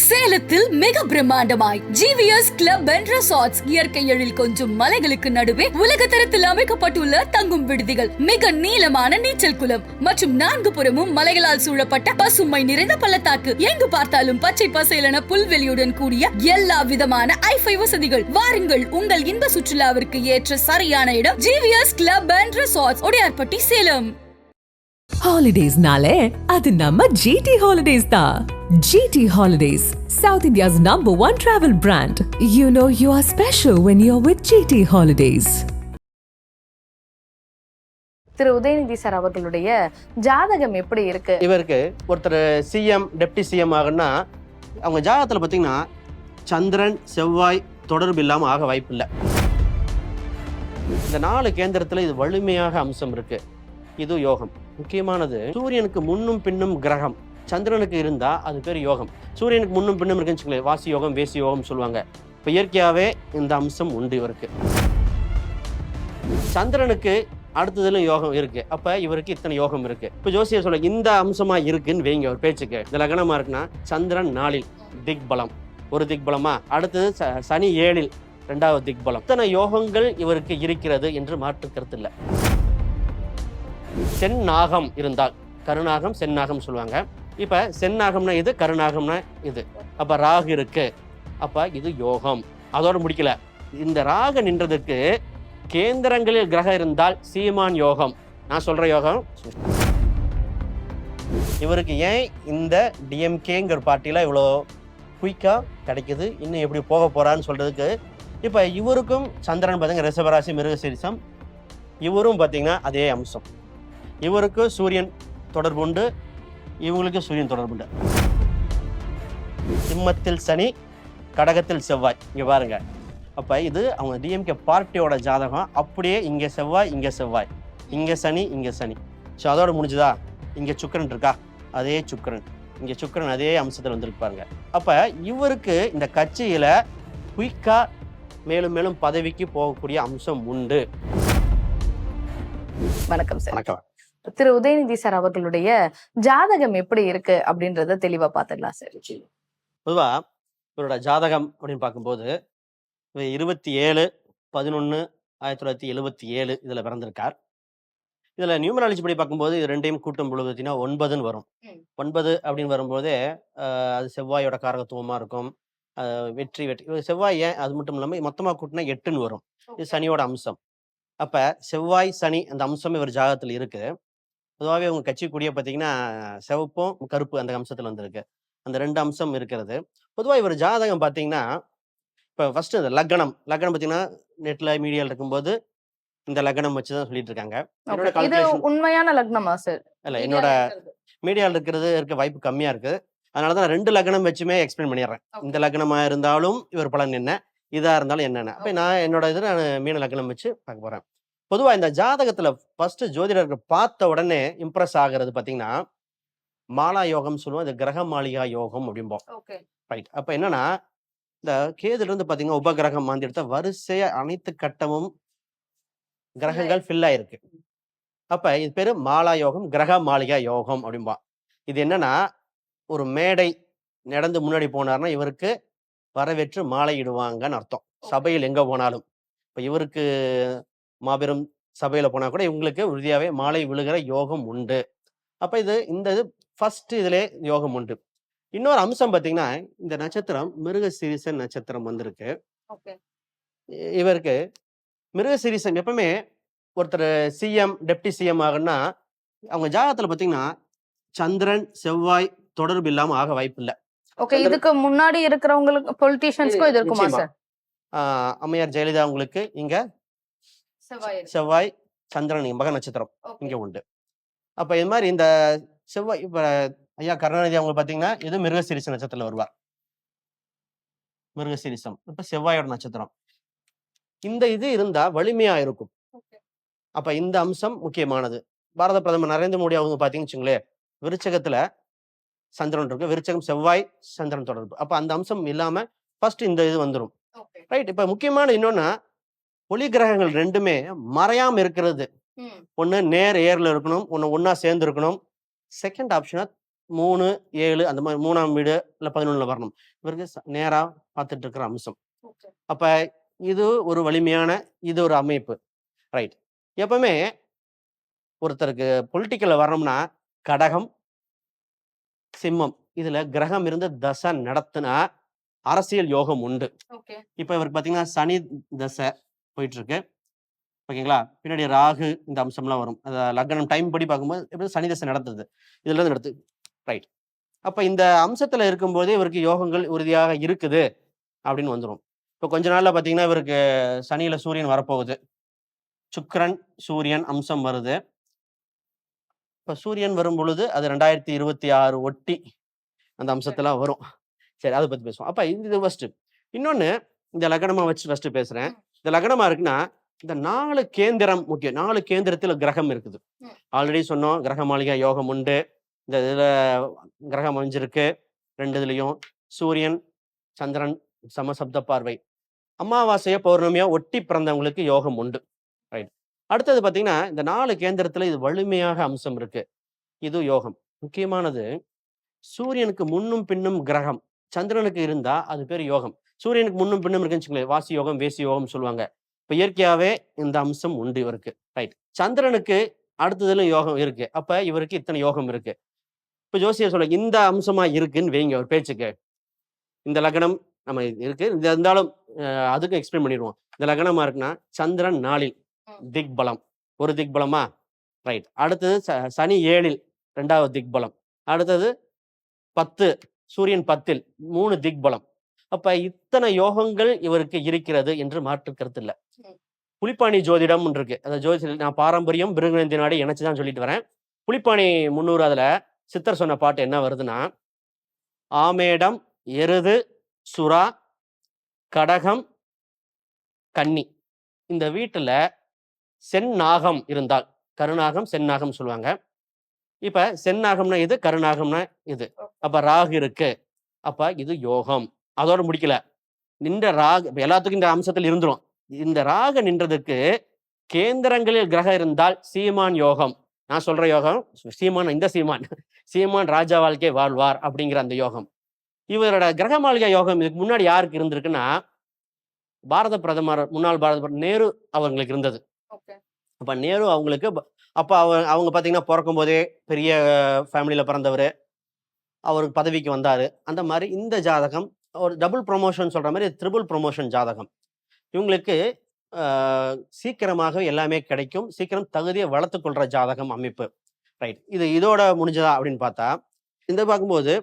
சேலத்தில் மிக பிரம்மாண்டமாய் GVS club and resorts இயற்கை எழில் கொஞ்சம் மலைகளுக்கு நடுவே உலக தரத்தில் அமைக்கப்பட்டுள்ள தங்கும் விடுதிகள், மிக நீளமான நீச்சல் குளம் மற்றும் 4 புறமும் மலைகளால் சூழப்பட்ட பசுமை நிறைந்த பள்ளத்தாக்கு, எங்கு பார்த்தாலும் பச்சை பசேலென புல்வெளியுடன் கூடிய எல்லா விதமான ஐஃபை வசதிகள். வாருங்கள், உங்கள் இன்ப சுற்றுலாவிற்கு ஏற்ற சரியான இடம் GVS club and resorts, Odiyarpatti, Salem. Holidays nale adu namma GT Holidays da. GT Holidays, South India's #1 travel brand. You know you are special when you're with GT Holidays. Thiru Udhayanidhi sir அவர்களுடைய ஜாதகம் எப்படி இருக்கு? இவருக்கு ஒருத்தர் சிஎம் டெப்டி சிஎம் ஆகுன்னா அவங்க ஜாதகத்தில் பார்த்தீங்கன்னா சந்திரன் செவ்வாய் தொடர்பு இல்லாமல் ஆக வாய்ப்பு இல்லை. இந்த 4 கேந்திரத்தில் இது வலிமையாக அம்சம் இருக்கு. இது யோகம். முக்கியமானது சூரியனுக்கு முன்னும் பின்னும் கிரகம் சந்திரனுக்கு இருந்தா அது பேர் யோகம். சூரியனுக்கு முன்னும் பின்னும் இருக்குன்னு வச்சுக்கோங்களேன், வாசி யோகம் வேசி யோகம் சொல்லுவாங்க. இப்போ இயற்கையாகவே இந்த அம்சம் உண்டு இவருக்கு. சந்திரனுக்கு அடுத்ததுல யோகம் இருக்கு. அப்ப இவருக்கு இத்தனை யோகம் இருக்கு. இப்ப ஜோசியர் சொல்ல இந்த அம்சமா இருக்குன்னு வைங்க ஒரு பேச்சுக்கு. இந்த லக்னமா இருக்குன்னா சந்திரன் 4 திக்பலம், ஒரு திக்பலமா, அடுத்தது சனி 7 2வது திக்பலம். இத்தனை யோகங்கள் இவருக்கு இருக்கிறது என்று மாற்று கருத்து இல்லை. செந்நாகம் இருந்தால், கருநாகம் செந்நாகம் சொல்லுவாங்க. இப்ப செந்நாகம்னா இது, கருநாகம்னா இது. அப்ப ராகு இருக்கு, அப்ப இது யோகம். அதோட முடிக்கல. இந்த ராகு நின்றதுக்கு கேந்திரங்களில் கிரகம் இருந்தால் சீமான் யோகம். நான் சொல்ற யோகம். இவருக்கு ஏன் இந்த டிஎம்கேங்கிற பார்ட்டில இவ்வளோ குயிக்கா கிடைக்குது, இன்னும் எப்படி போக போறான்னு சொல்றதுக்கு, இப்ப இவருக்கும் சந்திரன் பார்த்தீங்கன்னா ரிஷபராசி மிருகசீரிசம், இவரும் பார்த்தீங்கன்னா அதே அம்சம். இவருக்கு சூரியன் தொடர்பு உண்டு, இவங்களுக்கு சூரியன் தொடர்பு உண்டு. சிம்மத்தில் சனி, கடகத்தில் செவ்வாய். இங்க பாருங்க. அப்ப இது அவங்க டிஎம்கே பார்ட்டியோட ஜாதகம். அப்படியே இங்க செவ்வாய், இங்க செவ்வாய், இங்க சனி, இங்க சனி. ஸோ அதோட முடிஞ்சுதா? இங்க சுக்கிரன் இருக்கா, அதே சுக்கிரன், இங்க சுக்கிரன் அதே அம்சத்தில் வந்துருக்கு பாருங்க. அப்ப இவருக்கு இந்த கட்சியில குயிக்கா மேலும் மேலும் பதவிக்கு போகக்கூடிய அம்சம் உண்டு. வணக்கம் சார். வணக்கம். திரு உதயநிதி சார் அவர்களுடைய ஜாதகம் எப்படி இருக்கு அப்படின்றத தெளிவா பார்த்துடலாம் சார். பொதுவா இவரோட ஜாதகம் அப்படின்னு பார்க்கும்போது 27/11/1977 இதுல பிறந்திருக்கார். இதுல நியூமராலஜி படி பார்க்கும்போது இது ரெண்டையும் கூட்டும் பொழுது பார்த்தீங்கன்னா 9ன்னு வரும். 9 அப்படின்னு வரும்போதே அது செவ்வாயோட காரகத்துவமா இருக்கும். வெற்றி செவ்வாய் ஏன் அது மட்டும் இல்லாமல் மொத்தமா கூட்டினா 8ன்னு வரும். இது சனியோட அம்சம். அப்ப செவ்வாய் சனி அந்த அம்சம் இவர் ஜாதகத்தில் இருக்கு. பொதுவாகவே உங்க கட்சி கூடிய பார்த்தீங்கன்னா சிவப்பும் கருப்பு அந்த அம்சத்தில் வந்திருக்கு. அந்த 2 அம்சம் இருக்கிறது. பொதுவாக இவர் ஜாதகம் பார்த்தீங்கன்னா இப்போ ஃபர்ஸ்ட் இந்த லக்னம் பார்த்தீங்கன்னா நெட்ல மீடியாவில் இருக்கும்போது இந்த லக்னம் வச்சுதான் சொல்லிட்டு இருக்காங்க. இது உண்மையான லக்னமா சார்? இல்ல, என்னோட மீடியாவில் இருக்க வாய்ப்பு கம்மியா இருக்கு. அதனாலதான் நான் 2 லக்னம் வச்சுமே எக்ஸ்பிளைன் பண்ணிடுறேன். இந்த லக்னமா இருந்தாலும் இவர் பலன் என்ன, இதா இருந்தாலும் என்னென்ன. அப்ப நான் என்னோட இது நான் மீன லக்னம் வச்சு பார்க்க போறேன். பொதுவா இந்த ஜாதகத்துல ஃபர்ஸ்ட் ஜோதிடர்கள் பார்த்த உடனே இம்ப்ரெஸ் ஆகிறது பாத்தீங்கன்னா மாலா யோகம் சொல்லுவோம். இந்த கிரக மாளிகா யோகம் அப்படிம்போம். ரைட். அப்ப என்னன்னா இந்த கேதுல இருந்து பாத்தீங்கன்னா உபகிரகம் மாந்தி எடுத்த வரிசைய அனைத்து கட்டமும் கிரகங்கள் ஃபில் ஆயிருக்கு. அப்ப இது பேரு மாலா யோகம், கிரக மாளிகா யோகம் அப்படின்பா. இது என்னன்னா ஒரு மேடை நடந்து முன்னாடி போனார்னா இவருக்கு வரவேற்று மாலை இடுவாங்கன்னு அர்த்தம். சபையில் எங்க போனாலும் இப்ப இவருக்கு மாபெரும் சபையில போனா கூட இவங்களுக்கு உறுதியாவே மாலை விழுகிற யோகம் உண்டு. அப்ப இந்த இது ஃபர்ஸ்ட் இதுல யோகம் உண்டு. இன்னொரு அம்சம் பாத்தீங்கன்னா இந்த நட்சத்திரம் மிருகசீரிசன் நட்சத்திரம் வந்திருக்கு. இவருக்கு மிருகசீரிசன் எப்பவுமே ஒருத்தர் சிஎம் டெப்டி சிஎம் ஆகுன்னா அவங்க ஜாதகத்துல பாத்தீங்கன்னா சந்திரன் செவ்வாய் தொடர்பு இல்லாம ஆக வாய்ப்பு இல்லை. இதுக்கு முன்னாடி இருக்கிறவங்களுக்கு பொலிட்டீஷியன்ஸ்க்கும் இது இருக்குமா சார்? அம்மையார் ஜெயலலிதா அவங்களுக்கு இங்க செவ்வாய் சந்திரன் மக நட்சத்திரம் இங்க உண்டு. அப்ப இது மாதிரி இந்த செவ்வாய் இப்ப ஐயா கருணாநிதி அவங்க பாத்தீங்கன்னா இது மிருகசீரிச நட்சத்திரத்துல வருவார். மிருகசீரிசம் இப்ப செவ்வாயோட நட்சத்திரம். இந்த இது இருந்தா வலிமையா இருக்கும். அப்ப இந்த அம்சம் முக்கியமானது. பாரத பிரதமர் நரேந்திர மோடி அவங்க பாத்தீங்கன்னு வச்சுங்களேன், விருச்சகத்துல சந்திரன் இருக்கு. விருச்சகம் செவ்வாய் சந்திரன் தொடர்பு. அப்ப அந்த அம்சம் இல்லாம ஃபர்ஸ்ட் இந்த இது வந்துடும். ரைட். இப்ப முக்கியமான இன்னொன்னா ஒளி கிரகங்கள் 2மே மறையாம இருக்கிறது. ஒண்ணு நேர் ஏர்ல இருக்கணும், ஒண்ணு ஒன்னா சேர்ந்து இருக்கணும். செகண்ட் ஆப்ஷனா 3, 7 அந்த மாதிரி 3ஆம் வீடு இல்ல 11ல வரணும். இவருக்கு நேரா பார்த்துட்டு இருக்கிற அம்சம். அப்ப இது ஒரு வலிமையான இது ஒரு அமைப்பு. ரைட். எப்பவுமே ஒருத்தருக்கு பொலிட்டிக்கல்ல வரணும்னா கடகம், சிம்மம் இதுல கிரகம் இருந்து தசை நடத்தினா அரசியல் யோகம் உண்டு. இப்ப இவருக்கு பாத்தீங்கன்னா சனி தசை போயிட்டு இருக்கு. ஓகேங்களா? பின்னாடி ராகு இந்த அம்சம்லாம் வரும். லக்னம் டைம் படி பார்க்கும்போது எப்படி சனி தசை நடத்துது. இதுல இருந்து நடத்து. ரைட். அப்ப இந்த அம்சத்துல இருக்கும்போதே இவருக்கு யோகங்கள் உறுதியாக இருக்குது அப்படின்னு வந்துடும். இப்போ கொஞ்ச நாள்ல பாத்தீங்கன்னா இவருக்கு சனியில சூரியன் வரப்போகுது. சுக்கிரன் சூரியன் அம்சம் வருது. இப்ப சூரியன் வரும் பொழுது அது 2026 ஒட்டி அந்த அம்சத்தெல்லாம் வரும். சரி, அதை பத்தி பேசுவோம். அப்ப இது ஃபர்ஸ்ட். இன்னொன்னு இந்த லக்னமா வச்சு ஃபர்ஸ்ட் பேசுறேன். இந்த லக்னமா இருக்குன்னா இந்த 4 கேந்திரம் முக்கியம். 4 கேந்திரத்துல கிரகம் இருக்குது. ஆல்ரெடி சொன்னோம் கிரக மாளிகை யோகம் உண்டு. இந்த இதுல கிரகம் அமைஞ்சிருக்கு 2 இதுலயும். சூரியன் சந்திரன் சமசப்த பார்வை. அமாவாசைய பௌர்ணமியா ஒட்டி பிறந்தவங்களுக்கு யோகம் உண்டு. ரைட். அடுத்தது பாத்தீங்கன்னா இந்த 4 கேந்திரத்துல இது வலிமையாக அம்சம் இருக்கு. இது யோகம். முக்கியமானது சூரியனுக்கு முன்னும் பின்னும் கிரகம் சந்திரனுக்கு இருந்தா அது பேர் யோகம். சூரியனுக்கு முன்னும் பின்னும் இருக்குன்னு வச்சுக்கோங்களேன், வாசி யோகம் வேசி யோகம் சொல்லுவாங்க. இப்ப இயற்கையாவே இந்த அம்சம் உண்டு இவருக்கு. ரைட். சந்திரனுக்கு அடுத்ததுல யோகம் இருக்கு. அப்ப இவருக்கு இத்தனை யோகம் இருக்கு. இப்ப ஜோசியர் சொல்ல இந்த அம்சமா இருக்குன்னு வைங்க ஒரு பேச்சுக்கு. இந்த லக்னம் நம்ம இருக்கு. இது இருந்தாலும் அதுக்கும் எக்ஸ்பிளைன் பண்ணிடுவோம். இந்த லக்னமா இருக்குன்னா சந்திரன் 4ல் திக்பலம். ஒரு திக்பலமா? ரைட். அடுத்தது சனி 7ல் 2வது திக்பலம். அடுத்தது 10 சூரியன் 10ல் 3 திக்பலம். அப்ப இத்தனை யோகங்கள் இவருக்கு இருக்கிறது என்று மாற்று கருத்து இல்லை. புலிப்பாணி ஜோதிடம் இருக்கு. அந்த ஜோதிட நான் பாரம்பரியம் பிருகுநந்தி நாடு இணைச்சுதான் சொல்லிட்டு வரேன். புலிப்பாணி 300 அதுல சித்தர் சொன்ன பாட்டு என்ன வருதுன்னா, ஆமேடம் எருது சுறா கடகம் கன்னி இந்த வீட்டுல செந்நாகம் இருந்தால், கருநாகம் செந்நாகம் சொல்லுவாங்க. இப்ப செந்நாகம்னா இது, கருநாகம்னா இது. அப்ப ராகு இருக்கு. அப்ப இது யோகம். அதோட முடிக்கல. நின்ற ராகு எல்லாத்துக்கும் இந்த அம்சத்தில் இருந்துரும். இந்த ராகு நின்றதுக்கு கேந்திரங்களில் கிரகம் இருந்தால் சீமான் யோகம். நான் சொல்ற யோகம் சீமான், இந்த சீமான் ராஜா வாழ்க்கை வாழ்வார் அப்படிங்கிற அந்த யோகம். இவரோட கிரக மாளிகை யோகம் இதுக்கு முன்னாடி யாருக்கு இருந்திருக்குன்னா, பாரத பிரதமர் முன்னாள் பாரத பிரதமர் நேரு அவங்களுக்கு இருந்தது. அப்ப நேரு அவங்களுக்கு அப்ப அவங்க பாத்தீங்கன்னா பிறக்கும் போதே பெரிய ஃபேமிலியில பிறந்தவர், அவருக்கு பதவிக்கு வந்தாரு. அந்த மாதிரி இந்த ஜாதகம் ஒரு டபுள் ப்ரொமோஷன் சொல்ற மாதிரி ட்ரிபிள் ப்ரொமோஷன் ஜாதகம். இவங்களுக்கு சீக்கிரமாக எல்லாமே கிடைக்கும். சீக்கிரம் தகுதியை வளர்த்து கொள்ற ஜாதகம் அமைப்பு. ரைட். இது இதோட முடிஞ்சதா அப்படின்னு பார்த்தா, இந்த பார்க்கும்போது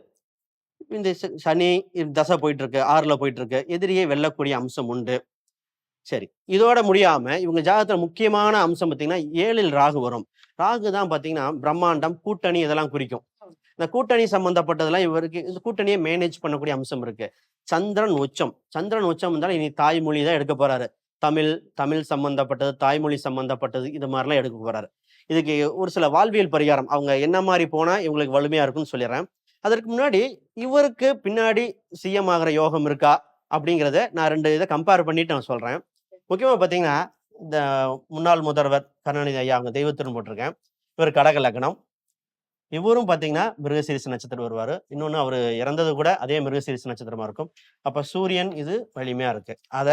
இந்த சனி தசை போயிட்டு இருக்கு, 6ல போயிட்டு இருக்கு. எதிரியை வெல்லக்கூடிய அம்சம் உண்டு. சரி, இதோட முடியாம இவங்க ஜாதகத்துல முக்கியமான அம்சம் பார்த்தீங்கன்னா 7ல் ராகு வரும். ராகு தான் பார்த்தீங்கன்னா பிரம்மாண்டம், கூட்டணி இதெல்லாம் குறிக்கும். இந்த கூட்டணி சம்பந்தப்பட்டதெல்லாம் இவருக்கு இந்த கூட்டணியை மேனேஜ் பண்ணக்கூடிய அம்சம் இருக்கு. சந்திரன் உச்சம். சந்திரன் உச்சம் இருந்தாலும் இனி தாய்மொழி தான் எடுக்க போறாரு. தமிழ் சம்பந்தப்பட்டது, தாய்மொழி சம்பந்தப்பட்டது இது மாதிரிலாம் எடுக்க போறாரு. இதுக்கு ஒரு சில வாழ்வியல் பரிகாரம் அவங்க என்ன மாதிரி போனா இவங்களுக்கு வலிமையா இருக்குன்னு சொல்லிடுறேன். அதற்கு முன்னாடி இவருக்கு பின்னாடி சிஎம் ஆகிற யோகம் இருக்கா அப்படிங்கிறத நான் 2 இதை கம்பேர் பண்ணிட்டு நான் சொல்றேன். முக்கியமா பாத்தீங்கன்னா இந்த முன்னாள் முதல்வர் கருணாநிதி ஐயா அவங்க தெய்வத்திறன் போட்டிருக்கேன். இவர் கடக லக்னம். இவரும் பாத்தீங்கன்னா மிருகசீரிச நட்சத்திரம் வருவாரு. இன்னொன்னு அவரு இறந்தது கூட அதே மிருகசீரிச நட்சத்திரமா இருக்கும். அப்ப சூரியன் இது வலிமையா இருக்கு. அத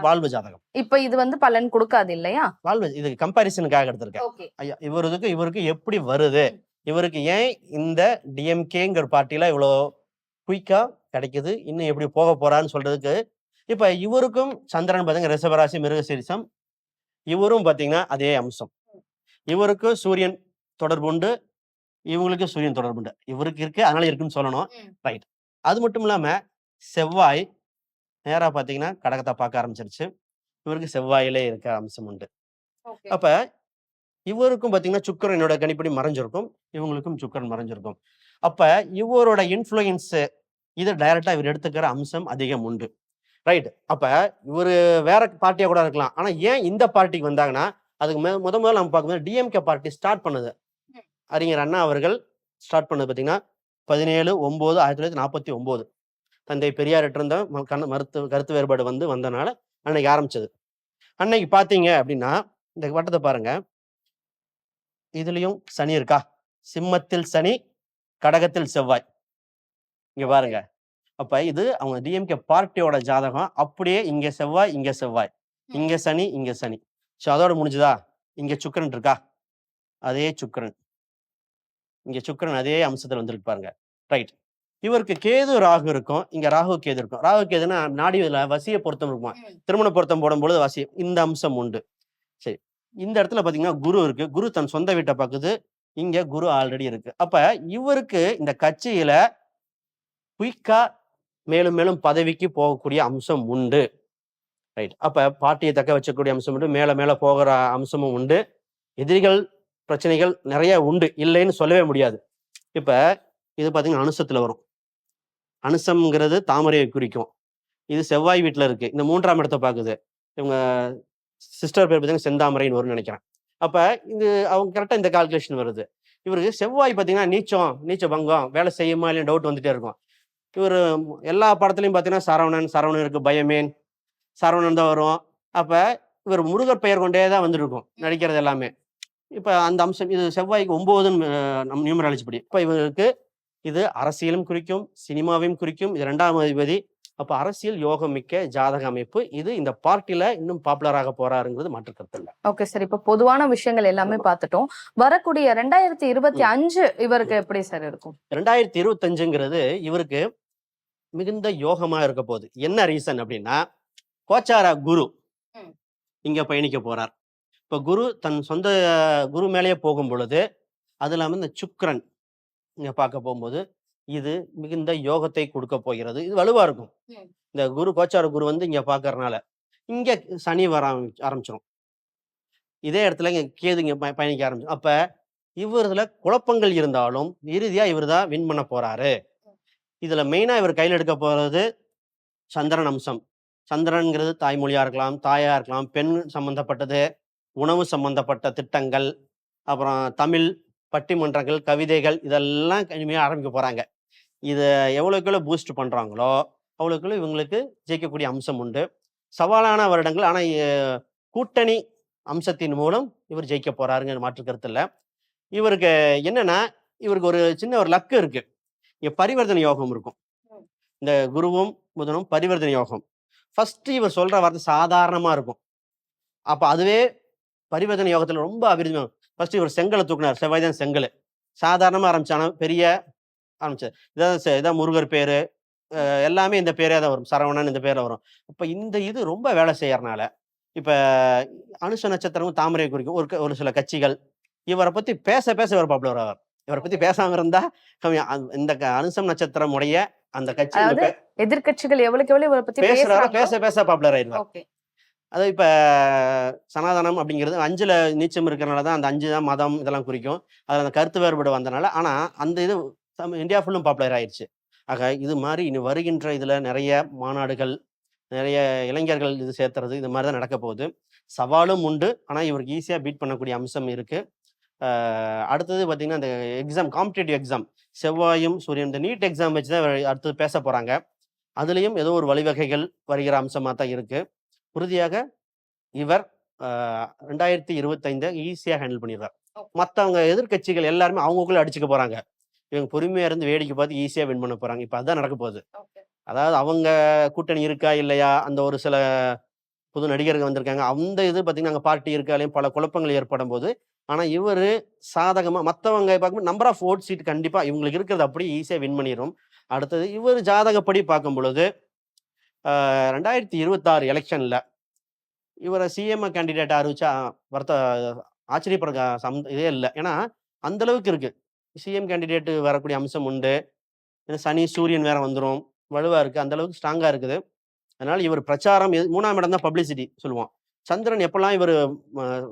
வாழ்வு ஜாதகம். இப்ப இது வந்து பலன் கொடுக்காது இல்லையா? வாழ்வு இது கம்பாரிசனுக்காக எடுத்திருக்கேன். ஐயா இவருக்கு எப்படி வருது, இவருக்கு ஏன் இந்த டிஎம்கேங்கிற பார்ட்டில இவ்வளவு குயிக்கா கிடைக்குது, இன்னும் எப்படி போக போறான்னு சொல்றதுக்கு இப்ப இவருக்கும் சந்திரன் பாத்தீங்கன்னா ரிஷபராசி மிருகசீரிசம். இவரும் பாத்தீங்கன்னா அதே அம்சம். இவருக்கு சூரியன் தொடர்பு உண்டு, இவங்களுக்கு சூரியன் தொடர்பு உண்டு. இவருக்கு இருக்கு அதனால இருக்குன்னு சொல்லணும். ரைட். அது மட்டும் இல்லாம செவ்வாய் நேரா பாத்தீங்கன்னா கடகத்தை பார்க்க ஆரம்பிச்சிருச்சு. இவருக்கு செவ்வாயிலே இருக்க அம்சம் உண்டு. அப்ப இவருக்கும் பாத்தீங்கன்னா சுக்கிரனோட கணிப்படி மறைஞ்சிருக்கும், இவங்களுக்கும் சுக்கிரன் மறைஞ்சிருக்கும். அப்ப இவரோட இன்ஃப்ளூயன்ஸ் இதை டைரக்டா இவர் எடுத்துக்கிற அம்சம் அதிகம் உண்டு. ரைட். அப்ப இவரு வேற பார்ட்டியா கூட இருக்கலாம். ஆனா ஏன் இந்த பார்ட்டிக்கு வந்தாங்கன்னா, அதுக்கு முதல்ல நம்ம பார்க்கும்போது டிஎம்கே பார்ட்டி ஸ்டார்ட் பண்ணது அறிஞர் அண்ணா அவர்கள் ஸ்டார்ட் பண்ணது பாத்தீங்கன்னா 17/9/1949 தந்தை பெரியார் இருந்த கருத்து வேறுபாடு வந்தனால அன்னைக்கு ஆரம்பிச்சது. அன்னைக்கு பாத்தீங்க அப்படின்னா இந்த வட்டத்தை பாருங்க. இதுலயும் சனி இருக்கா? சிம்மத்தில் சனி, கடகத்தில் செவ்வாய். இங்க பாருங்க. அப்ப இது அவங்க டிஎம்கே பார்ட்டியோட ஜாதகம். அப்படியே இங்க செவ்வாய், இங்க செவ்வாய், இங்க சனி, இங்க சனி. ஸோ அதோட முடிஞ்சுதா? இங்க சுக்கிரன் இருக்கா? அதே சுக்கிரன். இங்க சுக்கிரன் அதே அம்சத்துல வந்திருக்கு பாருங்க. ரைட். இவருக்கு கேது ராகு இருக்கும். இங்க ராகு கேது இருக்கும். ராகு கேதுன்னா நாடியில வசிய பொருத்தம் இருக்குமா? திருமண பொருத்தம் போடும்பொழுது வசியம். இந்த அம்சம் உண்டு. சரி. இந்த இடத்துல பாத்தீங்கன்னா குரு இருக்கு. குரு தன் சொந்த வீட்டை பாக்குது. இங்க குரு ஆல்ரெடி இருக்கு. அப்ப இவருக்கு இந்த கட்சியில குயிக்கா மேலும் மேலும் பதவிக்கு போகக்கூடிய அம்சம் உண்டு. ரைட். அப்ப பார்ட்டியை தக்க வச்சக்கூடிய அம்சம் உண்டு. மேல மேல போகிற அம்சமும் உண்டு. எதிரிகள் பிரச்சனைகள் நிறைய உண்டு, இல்லைன்னு சொல்லவே முடியாது. இப்ப இது பாத்தீங்கன்னா அனுசத்துல வரும். அனுசம்ங்கிறது தாமரையை குறிக்கும். இது செவ்வாய் வீட்டுல இருக்கு. இந்த 3ஆம் இடத்தை பாக்குது. இவங்க சிஸ்டர் பேர் பார்த்தீங்கன்னா செந்தாமரைன்னு வரும்னு நினைக்கிறேன். அப்ப இது அவங்க கரெக்டா இந்த கால்குலேஷன் வருது. இவருக்கு செவ்வாய் பாத்தீங்கன்னா நீச்ச பங்கம், வேலை செய்யுமா இல்லையா டவுட் வந்துட்டே இருக்கும். இவர் எல்லா படத்துலையும் பார்த்தீங்கன்னா சரவணன் இருக்கு, பயமேன் சரவணன் தான் வரும். அப்ப இவர் முருகர் பெயர் கொண்டே தான் வந்துருக்கும் நடிக்கிறது எல்லாமே. இப்ப அந்த அம்சம் இது செவ்வாய்க்கு 9ன்னு நம்ம நியூமராலஜி படி. இப்ப இவருக்கு இது அரசியலும் குறிக்கும், சினிமாவையும் குறிக்கும். இது 2ஆம் அதிபதி. அப்ப அரசியல் யோகம் மிக்க ஜாதக அமைப்பு. இது இந்த பார்ட்டில இன்னும் பாப்புலராக போறாருங்கிறது மாற்று கருத்து இல்ல. Okay sir. இப்ப பொதுவான விஷயங்கள் எல்லாமே பார்த்துட்டோம். வரக்கூடிய 2025 இவருக்கு எப்படி சார் இருக்கும்? 2025ங்கிறது இவருக்கு மிகுந்த யோகமா இருக்க போகுது. என்ன ரீசன் அப்படின்னா, கோச்சார குரு இங்க பயணிக்க போறார். இப்ப குரு தன் சொந்த குரு மேலேயே போகும் பொழுது, அது இல்லாம இந்த சுக்கிரன் இங்க பார்க்க போகும்போது, இது மிகுந்த யோகத்தை கொடுக்க போகிறது. இது வலுவா இருக்கும். இந்த குரு கோச்சார குரு வந்து இங்க பார்க்கறதுனால இங்க சனி வர ஆரம்பிச்சிடும். இதே இடத்துல இங்க கேது இங்க பயணிக்க ஆரம்பிச்சிடும். அப்ப இவர்ல குழப்பங்கள் இருந்தாலும் இறுதியா இவர் தான் வின் பண்ண போறாரு. இதுல மெயினா இவர் கையில் எடுக்க போறது சந்திரன் அம்சம். சந்திரன்ங்கிறது தாய்மொழியா இருக்கலாம், தாயா இருக்கலாம், பெண் சம்பந்தப்பட்டது, உணவு சம்பந்தப்பட்ட திட்டங்கள், அப்புறம் தமிழ் பட்டிமன்றங்கள், கவிதைகள் இதெல்லாம் இனிமையா ஆரம்பிக்க போறாங்க. இதை எவ்வளவுக்குள்ள பூஸ்ட் பண்றாங்களோ அவ்வளவுக்குள்ள இவங்களுக்கு ஜெயிக்கக்கூடிய அம்சம் உண்டு. சவாலான வருடங்கள், ஆனா கூட்டணி அம்சத்தின் மூலம் இவர் ஜெயிக்க போறாருங்கிற மாற்று கருத்து இல்லை. இவருக்கு என்னன்னா, இவருக்கு ஒரு சின்ன ஒரு லக்கு இருக்கு. இங்க பரிவர்த்தனை யோகம் இருக்கும். இந்த குருவும் புதனும் பரிவர்த்தனை யோகம். ஃபர்ஸ்ட் இவர் சொல்ற வார்த்தை சாதாரணமா இருக்கும். அப்ப அதுவே பரிவர்த்தனை யோகத்துல ரொம்ப அபிவிருத்தி. ஃபர்ஸ்ட் இவர் செங்கலை தூக்குனார். செவ்வாய் தான் செங்கல். சாதாரணமா ஆரம்பிச்சான பெரிய ஆரம்பிச்சார். இதான் முருகர் பேரு, எல்லாமே இந்த பேரே தான் வரும். சரவணன் இந்த பேர்ல வரும். அப்ப இந்த இது ரொம்ப வேலை செய்யறதுனால இப்ப அனுஷ நட்சத்திரமும் தாமரை குறிக்கும் ஒரு சில கட்சிகள் இவரை பத்தி பேச இவர் பாப்புலர் ஆவார். இவரை பத்தி பேசாம இருந்தா இந்த அனுசம் நட்சத்திரம் உடைய அந்த கட்சி எதிர்கட்சிகள் எவ்வளவு இவரை பத்தி பேச பாப்புலர் ஆயிடுவார். அது இப்ப சனாதனம் அப்படிங்கிறது 5ல நீச்சம் இருக்கிறனாலதான் அந்த 5 தான் மதம் இதெல்லாம் குறிக்கும். அதுல அந்த கருத்து வேறுபாடு வந்தனால, ஆனா அந்த இது இந்தியா ஃபுல்லும் பாப்புலர் ஆயிடுச்சு. ஆக இது மாதிரி இனி வருகின்ற இதுல நிறைய மாநாடுகள், நிறைய இளைஞர்கள் இது சேர்த்துறது, இது மாதிரிதான் நடக்க போகுது. சவாலும் உண்டு, ஆனா இவருக்கு ஈஸியா பீட் பண்ணக்கூடிய அம்சம் இருக்கு. அடுத்தது பாத்தீங்கன்னா இந்த எக்ஸாம், காம்படிட்டிவ் எக்ஸாம், செவ்வாயும் சூரியன் இந்த நீட் எக்ஸாம் வச்சுதான் அடுத்தது பேச போறாங்க. அதுலயும் ஏதோ ஒரு வழிவகைகள் வருகிற அம்சமா தான் இருக்கு. உறுதியாக இவர் 2025 ஈஸியா ஹேண்டில் பண்ணிடுறார். மற்றவங்க எதிர்கட்சிகள் எல்லாருமே அவங்களுக்குள்ள அடிச்சுக்க போறாங்க. இவங்க பொறுமையா இருந்து வேடிக்கை பார்த்து ஈஸியா வின் பண்ண போறாங்க. இப்ப அதுதான் நடக்க போகுது. அதாவது அவங்க கூட்டணி இருக்கா இல்லையா, அந்த ஒரு சில புது நடிகர்கள் வந்திருக்காங்க, அந்த இது பாத்தீங்கன்னா அங்க பார்ட்டி இருக்காலையும் பல குழப்பங்கள் ஏற்படும் போது, ஆனா இவரு சாதகமா மற்றவங்க பார்க்கும்போது நம்பர் ஆஃப் ஓட் சீட் கண்டிப்பா இவங்களுக்கு இருக்கிறது அப்படி ஈஸியா வின் பண்ணிடும். அடுத்தது இவர் ஜாதகப்படி பார்க்கும் பொழுது 2026 எலெக்ஷன்ல இவரை சிஎம் கேண்டிடேட் அறிவிச்சா ஆச்சரியப்படுற இதே இல்லை. ஏன்னா அந்த அளவுக்கு இருக்கு. சிஎம் கேண்டிடேட் வரக்கூடிய அம்சம் உண்டு. சனி சூரியன் வேற வந்துடும், வலுவா இருக்கு, அந்த அளவுக்கு ஸ்ட்ராங்கா இருக்குது. அதனால இவர் பிரச்சாரம் 3ஆம் இடம் தான் பப்ளிசிட்டி சொல்லுவோம். சந்திரன் எப்பெல்லாம் இவர்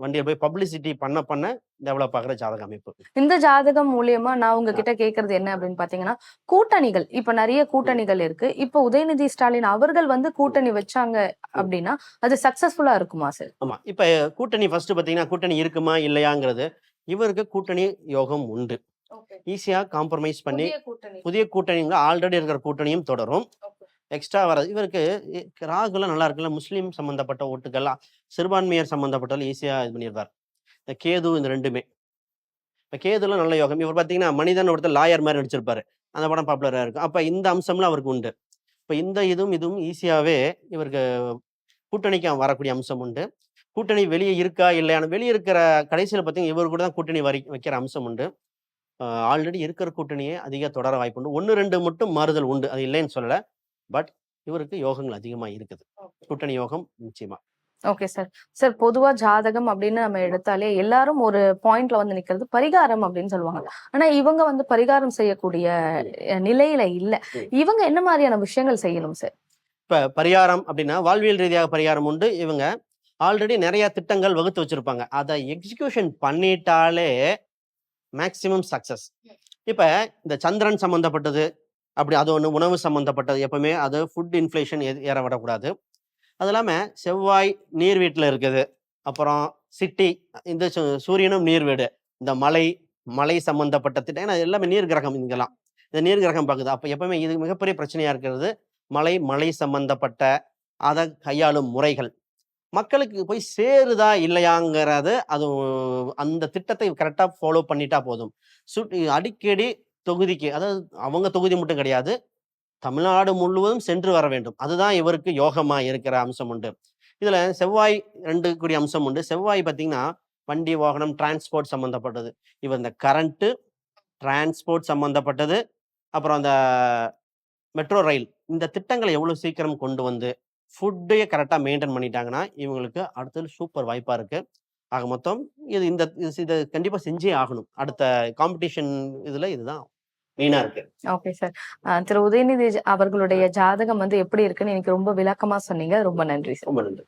வண்டியை போய் பப்ளிசிட்டி பண்ண டெவலப் ஆகிற ஜாதக அமைப்பு. இந்த ஜாதகம் மூலியமா நான் உங்ககிட்ட கேட்கறது என்ன அப்படின்னு பாத்தீங்கன்னா, கூட்டணிகள் இப்ப நிறைய கூட்டணிகள் இருக்கு. இப்ப உதயநிதி ஸ்டாலின் அவர்கள் கூட்டணி வச்சாங்க அப்படின்னா அது சக்சஸ்ஃபுல்லா இருக்குமா சார்? ஆமா, இப்ப கூட்டணி ஃபர்ஸ்ட் பாத்தீங்கன்னா கூட்டணி இருக்குமா இல்லையாங்கிறது, இவருக்கு கூட்டணி யோகம் உண்டு. ஈஸியா காம்ப்ரமைஸ் பண்ணி புதிய கூட்டணிங்க ஆல்ரெடி இருக்கிற கூட்டணியும் தொடரும். எக்ஸ்ட்ரா வராது. இவருக்கு ராகுலாம் நல்லா இருக்குல்ல, முஸ்லீம் சம்பந்தப்பட்ட ஓட்டுகள், சிறுபான்மையர் சம்பந்தப்பட்ட ஈஸியா இது பண்ணிடுவார். இந்த கேது இந்த ரெண்டுமே இப்போ கேதுல நல்ல யோகம். இவர் பார்த்தீங்கன்னா மனிதன் ஒருத்தர் லாயர் மாதிரி நடிச்சிருப்பாரு. அந்த படம் பாப்புலராக இருக்கும். அப்போ இந்த அம்சம்லாம் அவருக்கு உண்டு. இப்போ இந்த இதுவும் ஈஸியாகவே இவருக்கு கூட்டணிக்கு வரக்கூடிய அம்சம் உண்டு. கூட்டணி வெளியே இருக்கா இல்லையான வெளியே இருக்கிற கடைசியில் பார்த்தீங்கன்னா இவர் கூட தான் கூட்டணி வைக்கிற அம்சம் உண்டு. ஆல்ரெடி இருக்கிற கூட்டணியே அதிக தொடர வாய்ப்பு உண்டு. 1, 2 மட்டும் மாறுதல் உண்டு. அது இல்லைன்னு சொல்லல. பட் இவருக்கு யோகங்கள் அதிகமா இருக்குது. கூட்டணி யோகம் நிச்சயமா. Okay sir. சார் பொதுவா ஜாதகம் அப்படின்னு நம்ம எடுத்தாலே எல்லாரும் ஒரு பாயிண்ட்ல வந்து நிக்கிறது பரிகாரம் அப்படின்னு சொல்லுவாங்க. ஆனா இவங்க வந்து பரிகாரம் செய்யக்கூடிய நிலையில இல்ல. இவங்க என்ன மாதிரியான விஷயங்கள் செய்யணும் சார்? இப்ப பரிகாரம் அப்படின்னா வாழ்வியல் ரீதியாக பரிகாரம் உண்டு. இவங்க ஆல்ரெடி நிறைய திட்டங்கள் வகுத்து வச்சிருப்பாங்க. அதை எக்ஸிகியூஷன் பண்ணிட்டாலே மேக்சிமம் சக்சஸ். இப்ப இந்த சந்திரன் சம்பந்தப்பட்டது அப்படி அது ஒண்ணு, உணவு சம்பந்தப்பட்டது எப்பவுமே அது ஃபுட் இன்ஃப்ளேஷன் ஏற விடக்கூடாது. அது இல்லாம செவ்வாய் நீர் வீட்டுல இருக்குது. அப்புறம் சிட்டி இந்த சூரியனும் நீர் வீடு. இந்த மலை சம்பந்தப்பட்ட திட்டம், ஏன்னா எல்லாமே நீர் கிரகம் இங்கெல்லாம். இந்த நீர் கிரகம் பார்க்குது. அப்ப எப்பவுமே இது மிகப்பெரிய பிரச்சனையா இருக்கிறது மலை சம்பந்தப்பட்ட அதை கையாளும் முறைகள். மக்களுக்கு போய் சேருதா இல்லையாங்கிறது அது அந்த திட்டத்தை கரெக்டா ஃபாலோ பண்ணிட்டா போதும். அடிக்கடி தொகுதிக்கு, அதாவது அவங்க தொகுதி மட்டும் கிடையாது, தமிழ்நாடு முழுவதும் சென்று வர வேண்டும். அதுதான் இவருக்கு யோகமா இருக்கிற அம்சம் உண்டு. இதுல செவ்வாய் 2 கூடிய அம்சம் உண்டு. செவ்வாய் பார்த்தீங்கன்னா வண்டி வாகனம் டிரான்ஸ்போர்ட் சம்பந்தப்பட்டது. இவர் இந்த கரண்ட் டிரான்ஸ்போர்ட் சம்பந்தப்பட்டது, அப்புறம் அந்த மெட்ரோ ரயில் இந்த திட்டங்களை எவ்வளவு சீக்கிரம் கொண்டு வந்து ஃபுட்டையே கரெக்டா மெயின்டைன் பண்ணிட்டாங்கன்னா இவங்களுக்கு அடுத்தது சூப்பர் வாய்ப்பா இருக்கு. ஆக மொத்தம் இதை கண்டிப்பா செஞ்சே ஆகணும். அடுத்த காம்படிஷன் இதுல இதுதான் மெயினா இருக்கு. Okay sir. திரு உதயநிதி அவர்களுடைய ஜாதகம் வந்து எப்படி இருக்குன்னு எனக்கு ரொம்ப விளக்கமா சொன்னீங்க. ரொம்ப நன்றி சார். ரொம்ப நன்றி.